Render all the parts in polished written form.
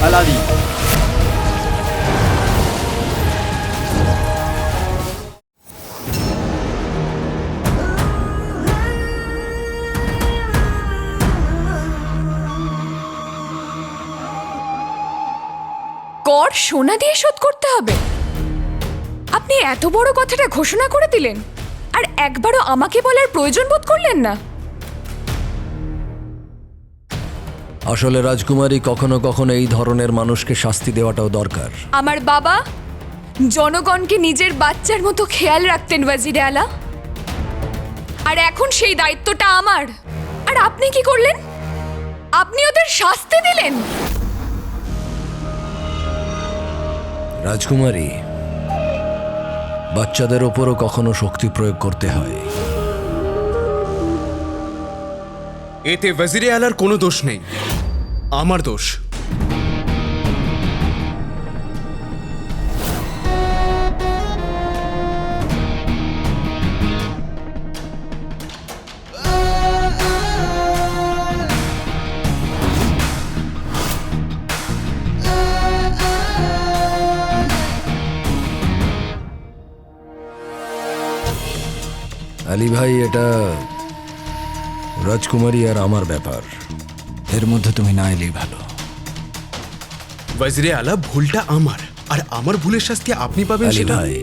হেলালি। কর সোনা দিয়ে শোধ করতে হবে? আপনি এত বড় কথাটা ঘোষণা করে দিলেন আর একবারও আমাকে বলার প্রয়োজন বোধ করলেন না? আসলে রাজকুমারী, কখনো কখনো এই ধরনের মানুষকে শাস্তি দেওয়াটাও দরকার। আমার বাবা জনগণকে নিজের বাচ্চার মতো খেয়াল রাখতেন ওয়াজিরে আলা, আর এখন সেই দায়িত্বটা আমার। আর আপনি কি করলেন? আপনি ওদের শাস্তি দিলেন। রাজকুমারী, বাচ্চাদের ওপরও কখনো শক্তি প্রয়োগ করতে হয়। এতে ওয়াজিরে আলার কোনো দোষ নেই, আমার দোষ। আলী ভাই, এটা রাজকুমারী আর আমার ব্যাপার, এর মধ্যে তুমি না এলেই ভালো। ওয়াজিরে আলা, ভুলটা আমার, আর আমার ভুলের শাস্তি আপনি পাবেন আলী সেটা। ভাই,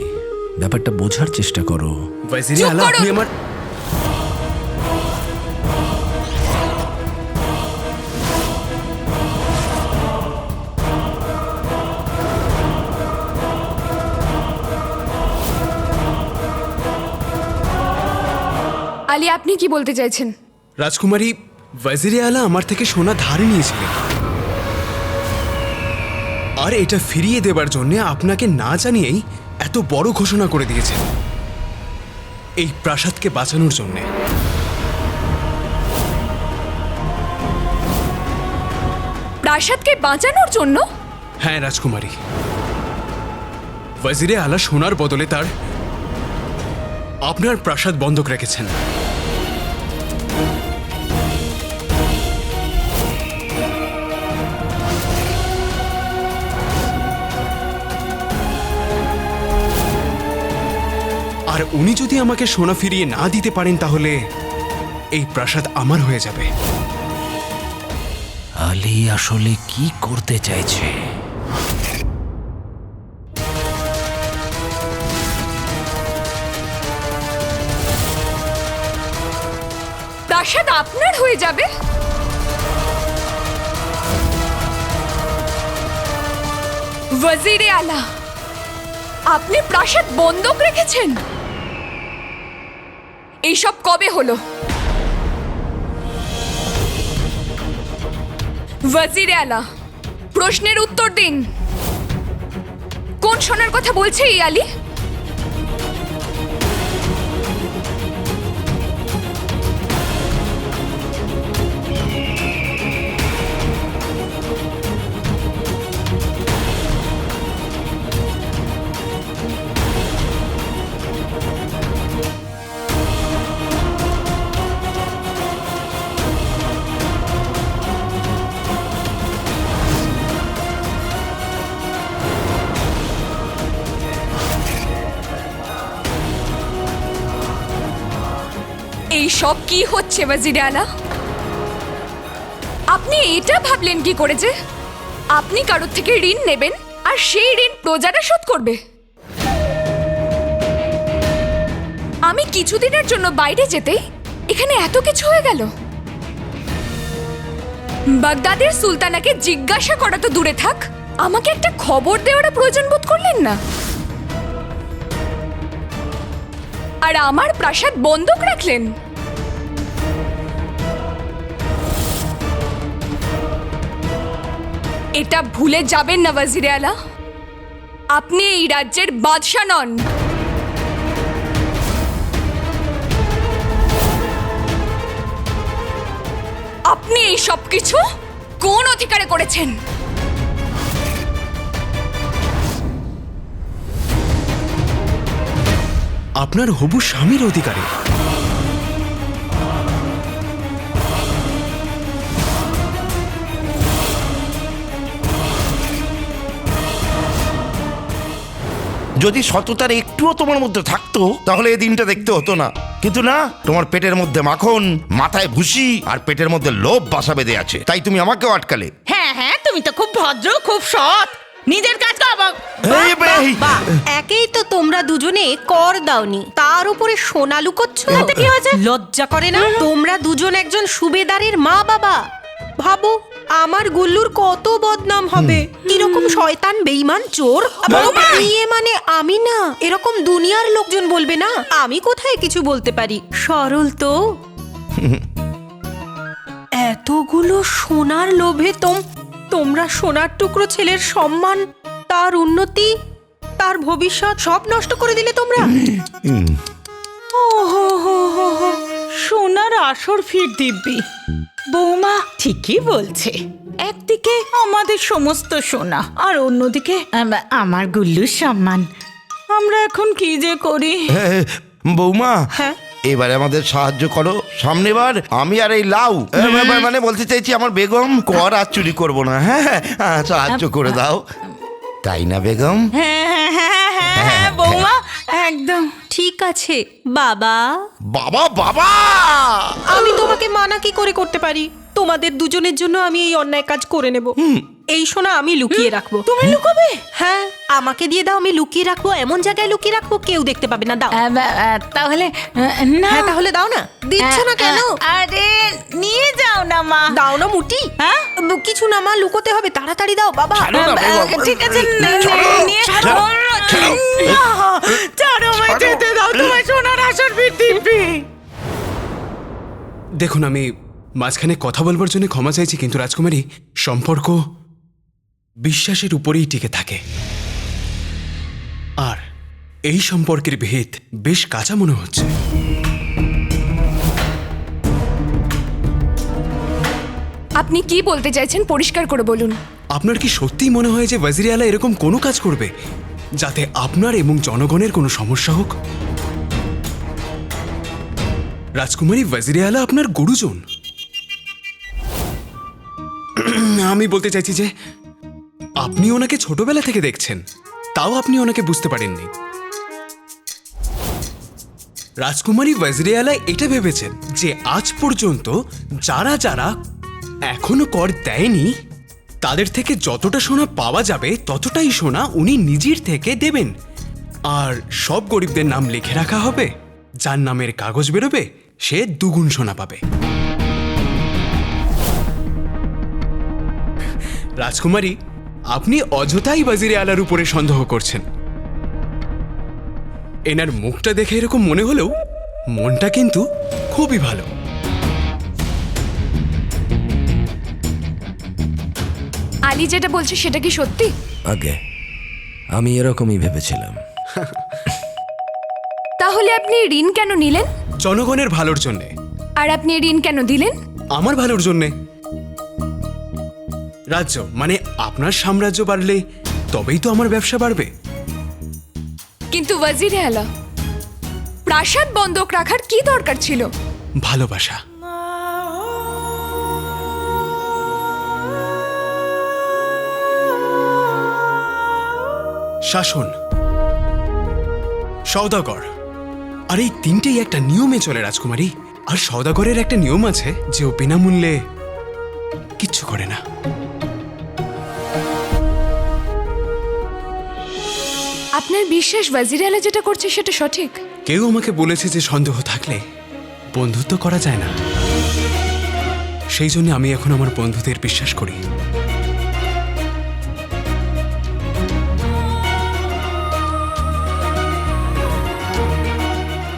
ব্যাপারটা বোঝার চেষ্টা করো। ওয়াজিরে চুপ আলা, করুন। আপনি আমার আলী, আপনি কি বলতে চাইছেন? রাজকুমারী, ওয়াজিরে আলা আমার থেকে সোনা ধারে নিয়েছিলেন, আর এটা ফিরিয়ে দেবার জন্য আপনাকে না জানিয়েই এত বড় ঘোষণা করে দিয়েছেন, এই প্রাসাদকে বাঁচানোর জন্য। প্রাসাদকে বাঁচানোর জন্য? হ্যাঁ রাজকুমারী, ওয়াজিরে আলা সোনার বদলে তার আপনার প্রাসাদ বন্ধক রেখেছেন। আর উনি যদি আমাকে সোনা ফিরিয়ে না দিতে পারেন, তাহলে এই প্রাসাদ আমার হয়ে যাবে। আলী আসলে কি করতে চাইছে? প্রাসাদ আপনার হয়ে যাবে? ওয়াজিরে আলা, আপনি প্রাসাদ বন্ধক রেখেছেন? এইসব কবে হলো? ওয়াজিরে আলা, প্রশ্নের উত্তর দিন। কোন সোনার কথা বলছে এই আলী? এই সব কি হচ্ছে ওয়াজিরে আলা? আপনি এটা ভাবলেন কি করে যে আপনি কারোর থেকে ঋণ নেবেন আর সেই ঋণ প্রজারা শোধ করবে? আমি কিছুদিনের জন্য বাইরে যেতেই এখানে এত কিছু হয়ে গেল। বাগদাদের সুলতানাকে জিজ্ঞাসা করা তো দূরে থাক, আমাকে একটা খবর দেওয়ার প্রয়োজন বোধ করলেন না। আর আমার প্রাসাদ বন্ধক রাখলেন। এটা ভুলে যাবেন না ওয়াজিরে আলা, আপনি এই রাজ্যের বাদশা নন। আপনি এই সব কিছু কোন অধিকারে করেছেন? আপনার হবু স্বামীর অধিকারে। যদি সততার একটুও তোমার মধ্যে থাকতো তাহলে এই দিনটা দেখতে হতো না, কিন্তু না, তোমার পেটের মধ্যে মাখন, মাথায় ভুসি আর পেটের মধ্যে লোভ বাসা বেঁধে আছে, তাই তুমি আমাকেও আটকালে। হ্যাঁ হ্যাঁ, তুমি তো খুব ভদ্র, খুব সৎ, নিজের কাজ করো। এই বে- একেই তো তোমরা দুজনে কর দাওনি, তার উপরে সোনা লুকোচ্ছ। তাতে কি হয়েছে? লজ্জা করে না? তোমরা দুজন একজন সুবেদারের মা বাবা। ভাবো আমার গুল্লুর কত বদনাম হবে। কিরকম শয়তান বেঈমান চোর। ইয়ে মানে আমি না, এরকম দুনিয়ার লোকজন বলবে না। আমি কোথায় কিছু বলতে পারি? সরল তো। এতগুলো সোনার লোভে তোমরা সোনার টুকরো ছেলের সম্মান, তার উন্নতি, তার ভবিষ্যৎ সব নষ্ট করে দিলে তোমরা। সোনার আসর ফির দিব্যি। বৌমা ঠিকই বলছে, একদিকে আমাদের সমস্ত সোনা আর অন্যদিকে আমার গুল্লুর সম্মান। আমরা এখন কি যে করি। বৌমা, হ্যাঁ? এবারে আমাদের সাহায্য করো। সামনেবার আমি আর এই লাউ, মানে বলতে চাইছি আমার বেগম, কর আর চুরি করবো না। হ্যাঁ, সাহায্য করে দাও, তাই না বেগম? হ্যাঁ হ্যাঁ হ্যাঁ হ্যাঁ হ্যাঁ বৌমা, একদম ঠিক আছে বাবা। বাবা বাবা, আমি তোমাকে মানা কি করে করতে পারি? তোমাদের দুজনের জন্য আমি এই অন্যায় কাজ করে নেব। এই সোনা আমি লুকিয়ে রাখবো। তুমি লুকোবে? হ্যাঁ, আমাকে দিয়ে দাও, আমি লুকিয়ে রাখবো, এমন জায়গায় লুকিয়ে রাখবো কেউ দেখতে পাবে না। দাও। তাহলে না। হ্যাঁ তাহলে দাও না। দিচ্ছ না কেন? আরে নিয়ে যাও না মা। দাও না মুটি। হ্যাঁ? কিছু না মা, লুকোতে হবে, তাড়াতাড়ি দাও বাবা। ছাড়ো না বেগম। ঠিক আছে, ছাড়ো, নিয়ে ছাড়ো, ছাড়ো। ছাড়ো আমায় যেতে দাও, তোমার সোনার আসর ফির দিব্যি। দেখুন, আমি মাঝখানে কথা বলবার জন্য ক্ষমা চাইছি, কিন্তু রাজকুমারী, সম্পর্ক বিশ্বাসের উপরেই টিকে থাকে। আর এই সম্পর্কের ভেদ বেশ কাঁচা মনে হচ্ছে। আপনি কি বলতে চাইছেন পরিষ্কার করে বলুন। আপনার কি সত্যিই মনে হয় যে ওয়াজির আলা এরকম কোনো কাজ করবে যাতে আপনার এবং জনগণের কোনো সমস্যা হোক? রাজকুমারী, ওয়াজির আলা আপনার গুরুজন। আমি বলতে চাইছি যে আপনি ওনাকে ছোটবেলা থেকে দেখছেন, তাও আপনি ওনাকে বুঝতে পারেননি। রাজকুমারী ওয়াজির আলা এটা ভেবেছেন যে আজ পর্যন্ত যারা যারা এখনো কর দেয়নি তাদের থেকে যতটা সোনা পাওয়া যাবে ততটাই সোনা উনি নিজের থেকে দেবেন, আর সব গরিবদের নাম লিখে রাখা হবে। যার নামের কাগজ বেরোবে সে দুগুণ সোনা পাবে। রাজকুমারী, আপনি অযথাই ওয়াজিরে আলার উপরে সন্দেহ করছেন। এনার মুখটা দেখে এরকম মনে হলেও মনটা কিন্তু খুবই ভালো। আলী যেটা বলছে সেটা কি সত্যি? আগে আমি এরকমই ভেবেছিলাম। তাহলে আপনি ঋণ কেন নিলেন? জনগণের ভালোর জন্যে। আর আপনি ঋণ কেন দিলেন? আমার ভালোর জন্যে। রাজ্য মানে আপনার সাম্রাজ্য বাড়লে তবেই তো আমার ব্যবসা বাড়বে। কিন্তু ওয়াজিরে আলা, প্রাসাদ বন্ধক রাখার কি দরকার ছিল? ভালোবাসা। শাসন, সওদাগর, আর এই তিনটেই একটা নিয়মে চলে রাজকুমারী। আর সওদাগরের একটা নিয়ম আছে যে ও বিনামূল্যে কিচ্ছু করে না। আপনার বিশ্বাস ওয়াজিরে আলা যেটা করছে সেটা সঠিক? কেউ আমাকে বলেছে যে সন্দেহ থাকলে বন্ধুত্ব করা যায় না। সেই জন্য আমি এখন আমার বন্ধুদের বিশ্বাস করি।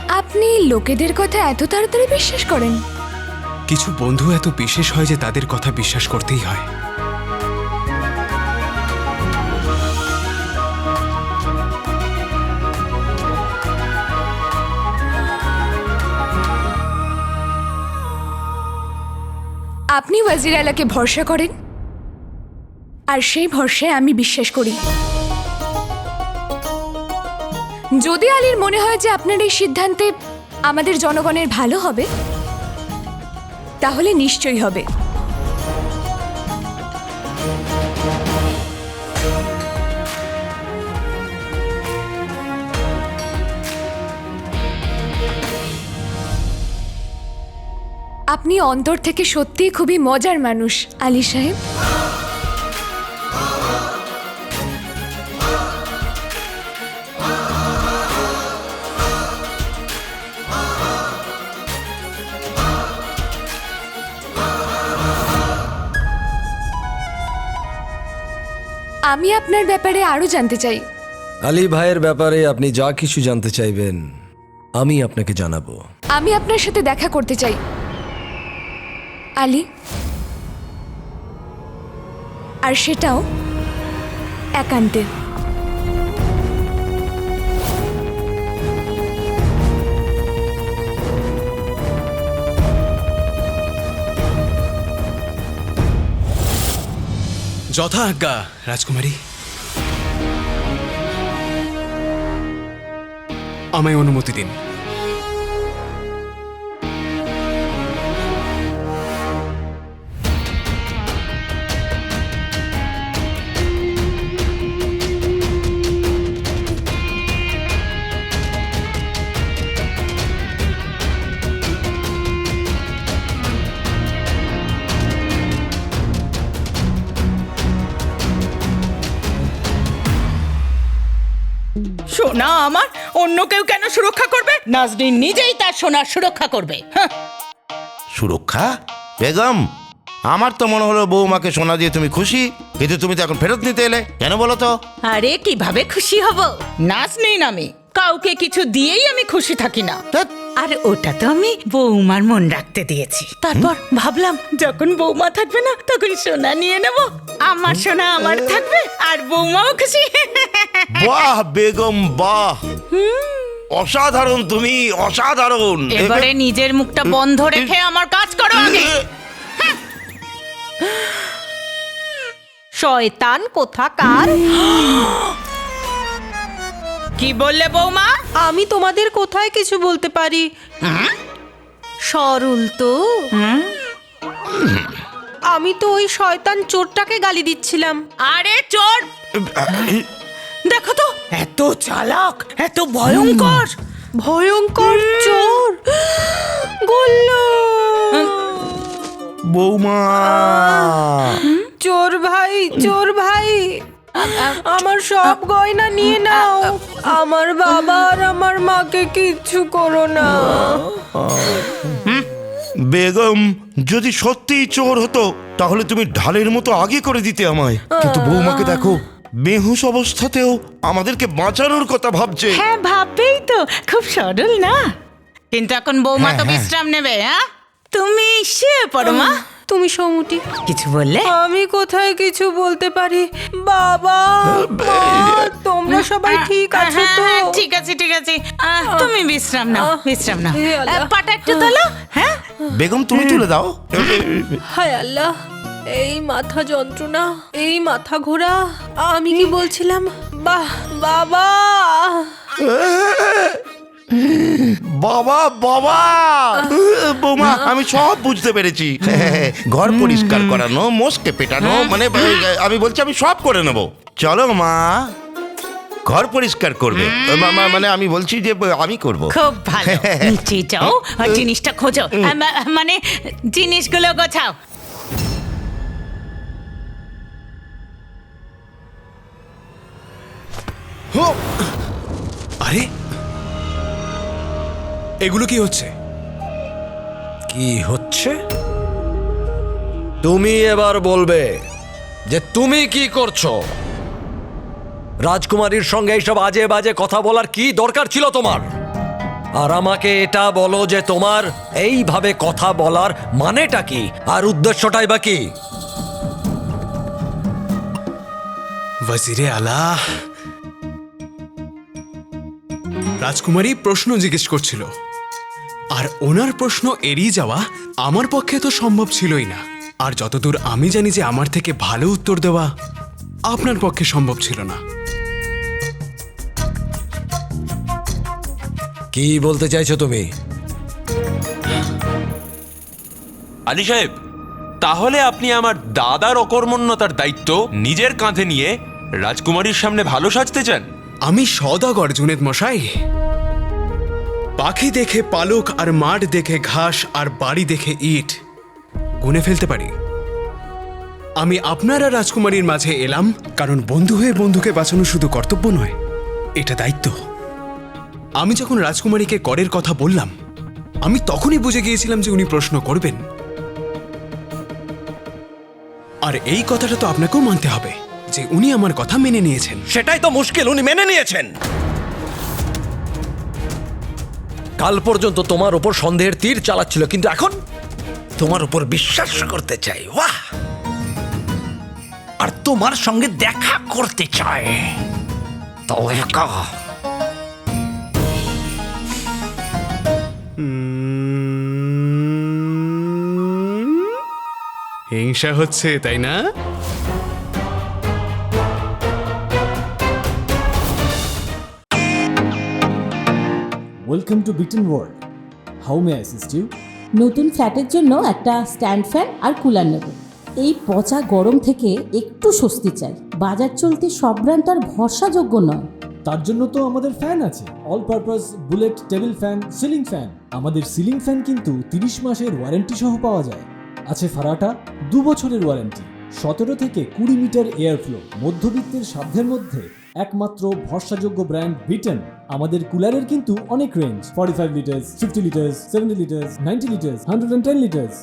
আপনি লোকেদের কথা এত তাড়াতাড়ি বিশ্বাস করেন? কিছু বন্ধু এত বিশেষ হয় যে তাদের কথা বিশ্বাস করতেই হয়। আপনি ওয়াজির আলাকে ভরসা করেন, আর সেই ভরসায় আমি বিশ্বাস করি। যদি আলীর মনে হয় যে আপনার এই সিদ্ধান্তে আমাদের জনগণের ভালো হবে, তাহলে নিশ্চয়ই হবে। আপনি অন্তর থেকে সত্যিই খুবই মজার মানুষ আলী সাহেব। আমি আপনার ব্যাপারে আরো জানতে চাই। আলী ভাইয়ের ব্যাপারে আপনি যা কিছু জানতে চাইবেন আমি আপনাকে জানাবো। আমি আপনার সাথে দেখা করতে চাই আলী, আর সেটাও একান্তে। যথা আজ্ঞা রাজকুমারী। আমায় অনুমতি দিন। সোনা আমার অন্য কেউ কেন সুরক্ষা করবে? নাজনীন নিজেই তার সোনার সুরক্ষা করবে। হ্যাঁ। সুরক্ষা? বেগম, আমার তো মনে হলো বৌমাকে সোনা দিয়ে তুমি খুশি, কিন্তু তুমি তো এখন ফেরত নিতে এলে কেন বলো তো? আরে কিভাবে খুশি হব? নাজনীন আমি কাউকে কিছু দিয়েই আমি খুশি থাকি না। ধ্যাৎ। আর ওটা তো আমি বৌমার মন রাখতে দিয়েছি। তারপর ভাবলাম যখন বৌমা থাকবে না তখন সোনা নিয়ে নেব। আমার সোনা আমার থাকবে আর বৌমাও খুশি। বাহ বেগম বাহ, অসাধারণ, তুমি অসাধারণ। এবারে নিজের মুখটা বন্ধ রেখে আমার কাজ করো আগে। শয়তান কোথাকার! কি বললে বৌমা? আমি তোমাদের কোথায় কিছু বলতে পারি? সরল তো। আমি তো ওই শয়তান চোরটাকে গালি দিচ্ছিলাম। আরে চোর! দেখো তো এত চালাক, এত ভয়ঙ্কর। ভয়ঙ্কর চোর গুল্লু! বৌমা, চোর ভাই, চোর ভাই, আমার সব গয়না নিয়ে নাও। আমার বাবা আর আমার মাকে কিচ্ছু করো না। বেগম, যদি সত্যিই চোর হতো তাহলে তুমি ঢালের মতো আগে করে দিতে আমায়, কিন্তু বৌমাকে দেখো বেহুশ অবস্থাতেও আমাদেরকে বাঁচানোর কথা ভাবছে। হ্যাঁ ভাববেই তো, খুব সরল না? কিন্তু এখন বৌমা তো বিশ্রাম নেবে। হ্যাঁ, তুমি শুয়ে পড়ো মা। তুমি সমুটি কিছু বললে? আমি কোথায় কিছু বলতে পারি? বাবা, মা, তোমরা সবাই ঠিক আছো তো? হ্যাঁ, ঠিক আছে ঠিক আছে। তুমি বিশ্রাম নাও, বিশ্রাম নাও। হে আল্লাহ। পাটা একটু তোলো। হ্যাঁ, বেগম তুমি তুলে দাও। হায় আল্লাহ, এই মাথা যন্ত্রণা, এই মাথা ঘোরা। আমি কি বলছিলাম? বাহ বাবা, বাবা বাবা, বৌমা আমি সব বুঝতে পেরেছি। ঘর পরিষ্কার করানো, মোষকে পেটানো, মানে আমি বলছি আমি সব করে নেব। চলো মা, ঘর পরিষ্কার করবে। মানে আমি বলছি যে আমি করব। খুব ভালো। নিচে যাও আর জিনিসটা খোঁজো, মানে জিনিসগুলো গোছাও। আরে এগুলো কি হচ্ছে? কি হচ্ছে তুমি এবার বলবে যে তুমি কি করছো। রাজকুমারীর সঙ্গে এইসব আজে বাজে কথা বলার কি দরকার ছিল তোমার? আর আমাকে এটা বলো যে তোমার এইভাবে কথা বলার মানেটা কি আর উদ্দেশ্যটাই বা কি? ওয়াজিরে আলা, রাজকুমারী প্রশ্ন জিজ্ঞেস করছিল, আর ওনার প্রশ্ন এড়িয়ে যাওয়া আমার পক্ষে তো সম্ভব ছিলই না। আর যতদূর আমি জানি যে আমার থেকে ভালো উত্তর দেওয়া আপনার পক্ষে সম্ভব ছিল না। কি বলতে চাইছো তুমি? আলী সাহেব, তাহলে আপনি আমার দাদার অকর্মণ্যতার দায়িত্ব নিজের কাঁধে নিয়ে রাজকুমারীর সামনে ভালো সাজতে চান? আমি সওদাগর জুনেদ মশাই। পাখি দেখে পালক আর মাঠ দেখে ঘাস আর বাড়ি দেখে ইট গুনে ফেলতে পারি। আমি আপনার আর রাজকুমারীর মাঝে এলাম কারণ বন্ধু হয়ে বন্ধুকে বাঁচানো শুধু কর্তব্য নয়, এটা দায়িত্ব। আমি যখন রাজকুমারীকে করের কথা বললাম, আমি তখনই বুঝে গিয়েছিলাম যে উনি প্রশ্ন করবেন। আর এই কথাটা তো আপনাকেও মানতে হবে যে উনি আমার কথা মেনে নিয়েছেন। সেটাই তো মুশকিল, উনি মেনে নিয়েছেন। কাল পর্যন্ত তোমার উপর সন্দেহের তীর চালাচ্ছিল, কিন্তু এখন তোমার উপর বিশ্বাস করতে চাই। বাহ! আর তোমার সঙ্গে দেখা করতে চায়। তবে হিংসা হচ্ছে, তাই না? ওয়েলকাম টু বিটেন world. How may assist you? নতুন ফ্ল্যাটের জন্য একটা স্ট্যান্ড ফ্যান আর কুলার নেব। এই পচা গরম থেকে একটু স্বস্তি চাই। বাজার চলতে সব ব্র্যান্ড তো আর ভরসাযোগ্য নয়। তার জন্য তো আমাদের ফ্যান আছে, all purpose bullet table fan, ceiling fan. আমাদের সিলিং ফ্যান কিন্তু 30 মাসের ওয়ারেন্টি সহ পাওয়া যায়। আছে ফারাটা 2 বছরের ওয়ারেন্টি, 17 থেকে 20 মিটার এয়ার ফ্লো। মধ্যবিত্তের সাধ্যের মধ্যে একমাত্র ভরসাযোগ্য ব্র্যান্ড বিটেন। আমাদের কুলারের কিন্তু অনেক range, 45 litres, 50 litres, 70 litres, 90 litres, 110 litres.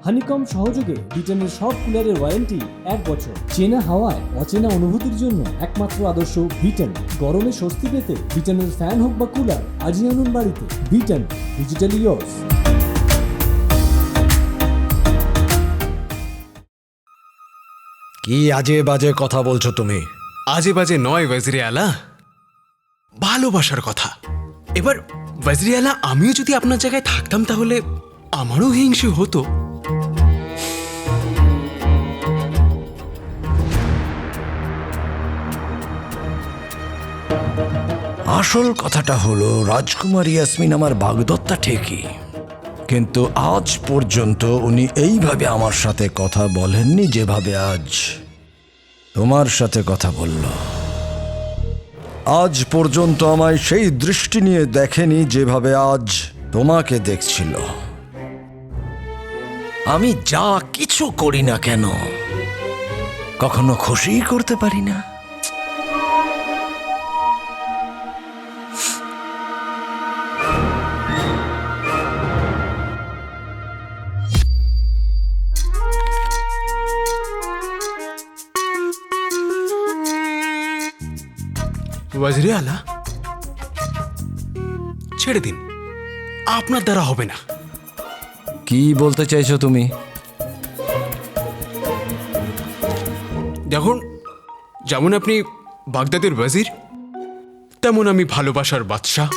Honeycomb সহযোগে বিটেনের সব কুলারের ওয়ারেন্টি 1 বছর। চেনা হাওয়ায় অচেনা অনুভূতির জন্য একমাত্র আদর্শ বিটেন। গরমে স্বস্তি পেতে বিটেনের ফ্যান হোক বা কুলার, আজই আনুন বাড়িতে। Beaten, digitally years. কি আজে বাজে কথা বলছো তুমি? আজে বাজে নয় ওয়াজিরে আলা, ভালোবাসার কথা। এবার ওয়াজিরে আলা, আমিও যদি আপনার জায়গায় থাকতাম তাহলে আমারও হিংসে হতো। আসল কথাটা হলো, রাজকুমারী ইয়াসমিন আমার বাগদত্তা ঠিকই, কিন্তু আজ পর্যন্ত উনি এইভাবে আমার সাথে কথা বলেননি যেভাবে আজ তোমার সাথে কথা বলল। আজ পর্যন্ত আমায় সেই দৃষ্টি নিয়ে দেখেনি যেভাবে আজ তোমাকে দেখছিল। আমি যা কিছু করি না কেন, কখনো খুশিই করতে পারি না। ওয়াজিরে আলা, ছেড়ে দিন, আপনার দ্বারা হবে না। কি বলতে চাইছো তুমি? দেখুন, যেমন আপনি বাগদাদের ওয়াজির, তেমন আমি ভালোবাসার বাদশাহ।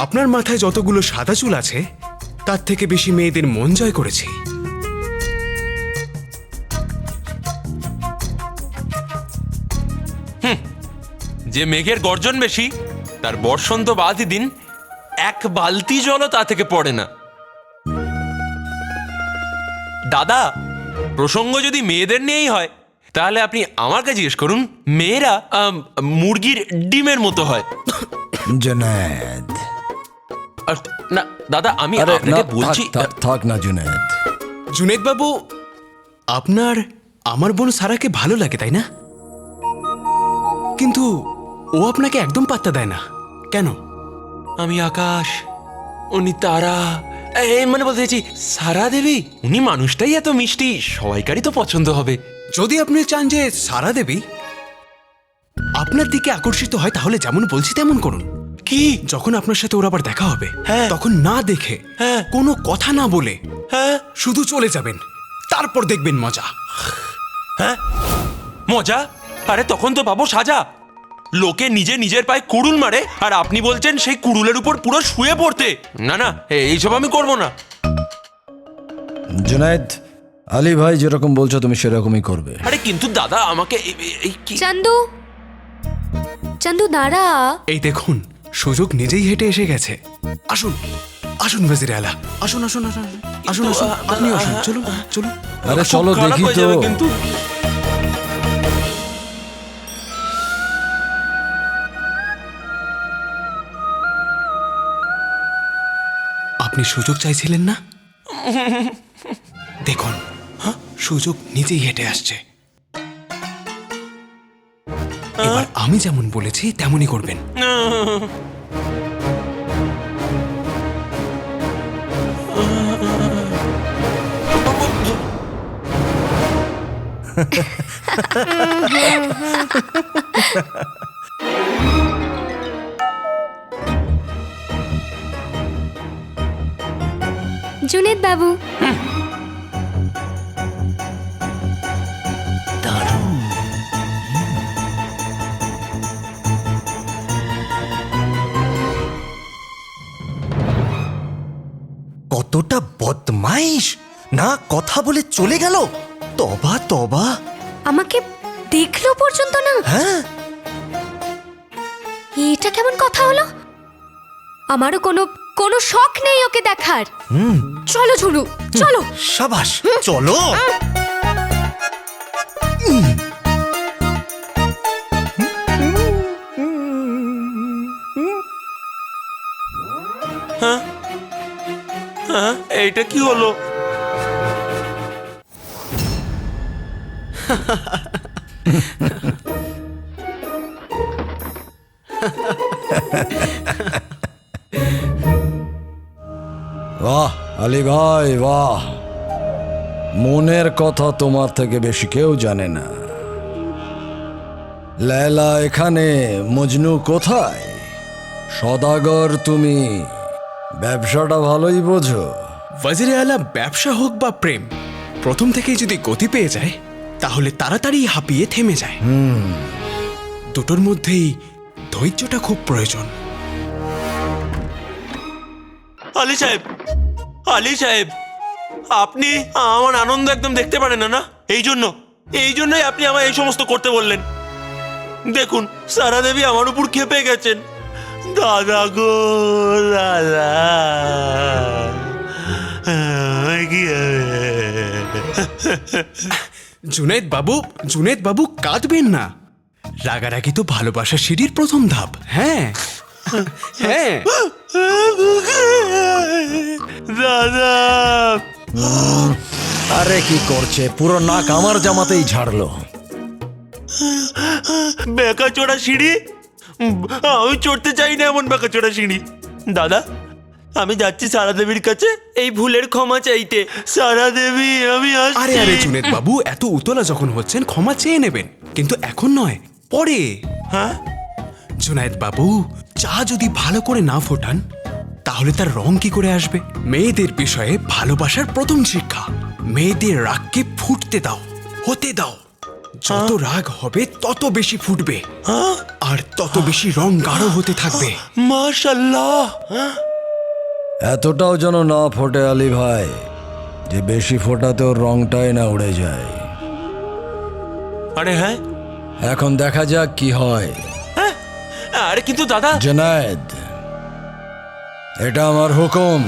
আপনার মাথায় যতগুলো সাদা চুল আছে তার থেকে বেশি মেয়েদের মন জয় করেছি। যে মেঘের গর্জন বেশি, তার বর্ষন্ত বাদই দিন এক বালতি জলও তা থেকে পড়ে না। দাদা, প্রসঙ্গ যদি মেয়েদের নিয়েই হয়, তাহলে আপনি আমাকে জিজ্ঞেস করুন। মেয়েরা মুরগির ডিমের মতো হয়। জুনায়েদ, আর না দাদা, আমি আরে আপনাকে না, বলছি। থাক না জুনায়েদ। জুনেদ বাবু, আপনার আমার বোন সারাকে ভালো লাগে, তাই না? কিন্তু ও আপনাকে একদম পাত্তা দেয় না, কেন? আমি আকাশ, উনি তারা, মানে বলতে চাইছি সারা দেবী। উনি মানুষটাই এত মিষ্টি, সবাইকারই তো পছন্দ হবে। যদি আপনি চান যে সারা দেবী আপনার দিকে আকর্ষিত হয়, তাহলে যেমন বলছি তেমন করুন। কি? যখন আপনার সাথে ওর আবার দেখা হবে, হ্যাঁ, তখন না দেখে, হ্যাঁ, কোনো কথা না বলে, হ্যাঁ, শুধু চলে যাবেন, তারপর দেখবেন মজা। হ্যাঁ, মজা? আরে তখন তো পাবো সাজা। লোকে নিজের পায়ে কুড়ুল মারে, আর আপনি বলছেন সেই কুড়ুলের উপর পুরো শুয়ে পড়তে। না না, এইসব আমি করব না। জুনায়েদ, আলী ভাই যেরকম বলছো তুমি সেরকমই করবে। আরে কিন্তু দাদা, আমাকে চান্দু, চান্দু দাঁড়া। এই দেখুন, সুযোগ নিজেই হেঁটে এসে গেছে। আসুন আসুন ওয়াজির আলা, আসুন আসুন আসুন আসুন আসুন, আপনি আসুন, চলুন চলুন। আরে চলো দেখি তো। কিন্তু আপনি সুযোগ চাইছিলেন না? দেখুন, সুযোগ নিজেই হেঁটে আসছে। এবার আমি যেমন বলেছি তেমনই করবেন। জুনেদ বাবু, কতটা বদমাইশ! না কথা বলে চলে গেল। তবা তবা। আমাকে দেখলো পর্যন্ত না। হ্যাঁ, এটা কেমন কথা হলো? আমারও কোনো শখ নেই ওকে দেখার। চলো ঝুলু, চলো। সাবাস, চলো। এইটা কি হলো? বাহ আলী ভাই, বাহ। মনের কথা তোমার থেকে বেশি কেউ জানে না। লায়লা এখানে, মজনু কোথায়? সদাগর তুমি ব্যবসাটা ভালোই বোঝো। ওয়াজিরে আলা ব্যবসা হোক বা প্রেম, প্রথম থেকেই যদি গতি পেয়ে যায় তাহলে তাড়াতাড়ি হাঁপিয়ে থেমে যায়। দুটোর মধ্যেই ধৈর্যটা খুব প্রয়োজন। আলী সাহেব, আলী সাহেব, আপনি আমার আনন্দ একদম দেখতে পারেন না, না? এই জন্যই আপনি আমায় এই সমস্ত করতে বললেন। দেখুন, সারা দেবী আমার উপর ক্ষেপে গেছেন। দাদা গো দাদা, জুনেদ বাবু কাঁদবেন না। রাগারাগি তো ভালোবাসা সিঁড়ির প্রথম ধাপ। হ্যাঁ হ্যাঁ দাদা। আরে কি করছে? পুরো নাক আমার জামাতেই ঝাড়লো। বেকা চোরা সিঁড়ি? আমি চড়তে চাই না এমন বেকা চোরা সিঁড়ি। দাদা, আমি যাচ্ছি সারা দেবীর কাছে এই ভুলের ক্ষমা চাইতে। সারা দেবী, আমি আসছি। আরে জুনেদ বাবু, এত উতলা যখন হচ্ছেন ক্ষমা চেয়ে নেবেন, কিন্তু এখন নয়, পরে। হ্যাঁ জুনায়েদ বাবু, চা যদি ভালো করে না ফোটান তাহলে তার রং কি করে আসবে? মেয়েদের বিষয়ে ভালোবাসার প্রথম শিক্ষা, মেয়েদের রাগকে ফুটতে দাও, হতে দাও। যত রাগ হবে তত বেশি ফুটবে, আর তত বেশি রং গাঢ় হতে থাকবে। মাশাআল্লাহ। এতটাও যেন না ফোটে আলী ভাই, যে বেশি ফোটাতেও রংটাই না উড়ে যায়। আরে হ্যাঁ, এখন দেখা যাক কি হয়। আরে কিন্তু দাদা। জুনায়েদ, এটা আমার হুকুম।